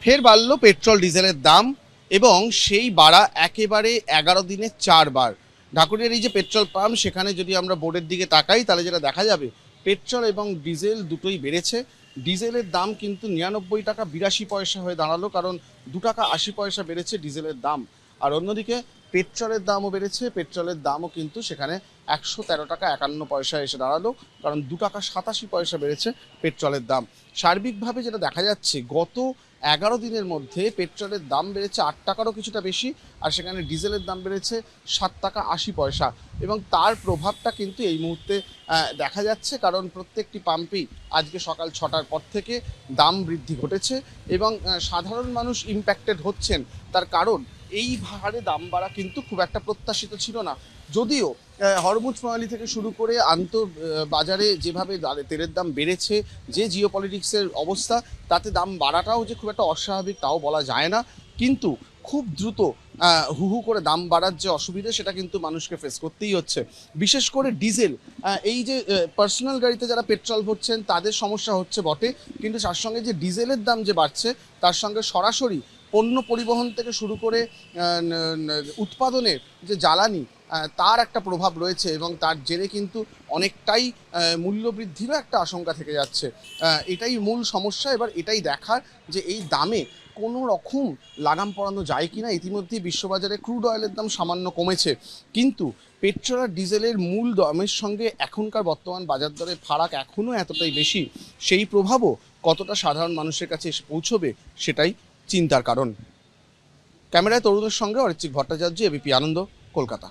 ফের বাড়ল পেট্রোল ডিজেলের দাম এবং সেই বাড়া একেবারে 11 দিনে 4 বার। ঢাকুরিয়ার এই যে পেট্রোল পাম্প, সেখানে যদি আমরা বোর্ডের দিকে তাকাই তাহলে যেটা দেখা যাবে, পেট্রোল এবং ডিজেল দুটোই বেড়েছে। ডিজেলের দাম কিন্তু 99 টাকা 82 পয়সা হয়ে দাঁড়ালো, কারণ 2 টাকা 80 পয়সা বেড়েছে ডিজেলের দাম। আর অন্যদিকে পেট্রোলের দামও বেড়েছে, পেট্রোলের দামও কিন্তু সেখানে 113 টাকা 51 পয়সা এসে দাঁড়ালো, কারণ 2 টাকা 87 পয়সা বেড়েছে পেট্রোলের দাম। সার্বিকভাবে যেটা দেখা যাচ্ছে, গত 11 দিনের মধ্যে পেট্রোলের দাম বেড়েছে 8 টাকারও কিছুটা বেশি, আর সেখানে ডিজেলের দাম বেড়েছে 7 টাকা 80 পয়সা। এবং তার প্রভাবটা কিন্তু এই মুহূর্তে দেখা যাচ্ছে, কারণ প্রত্যেকটি পাম্পেই আজকে সকাল 6টার পর থেকে দাম বৃদ্ধি ঘটেছে এবং সাধারণ মানুষ ইম্প্যাক্টেড হচ্ছেন। তার কারণ এই হারে দাম বাড়া কিন্তু খুব একটা প্রত্যাশিত ছিল না। যদিও হরমুজ প্রণালী থেকে শুরু করে বাজারে যেভাবে তেলের দাম বেড়েছে, যে জিওপলিটিক্সের অবস্থা, তাতে দাম বাড়াটাও যে খুব একটা অস্বাভাবিক তাও বলা যায় না। কিন্তু খুব দ্রুত হু হু করে দাম বাড়ার যে অসুবিধা, সেটা কিন্তু মানুষকে ফেস করতেই হচ্ছে। বিশেষ করে ডিজেল, এই যে পার্সোনাল গাড়িতে যারা পেট্রোল ভরছেন তাদের সমস্যা হচ্ছে বটে, কিন্তু তার সঙ্গে যে ডিজেলের দাম যে বাড়ছে, তার সঙ্গে সরাসরি পণ্য পরিবহন থেকে শুরু করে উৎপাদনের যে জ্বালানি, তার একটা প্রভাব রয়েছে এবং তার জেরে কিন্তু অনেকটাই মূল্যবৃদ্ধিরও একটা আশঙ্কা থেকে যাচ্ছে। এটাই মূল সমস্যা। এবার এটাই দেখার যে এই দামে কোনো রকম লাগাম পরানো যায় কি না। ইতিমধ্যেই বিশ্ববাজারে ক্রুড অয়েলের দাম সামান্য কমেছে, কিন্তু পেট্রোল আর ডিজেলের মূল দামের সঙ্গে এখনকার বর্তমান বাজার দরের ফারাক এখনও এতটাই বেশি। সেই প্রভাবও কতটা সাধারণ মানুষের কাছে এসে পৌঁছবে, সেটাই চিন্তার কারণ। ক্যামেরায় তরুণের সঙ্গে অরিত্রিক ভট্টাচার্য, এবিপি আনন্দ, কলকাতা।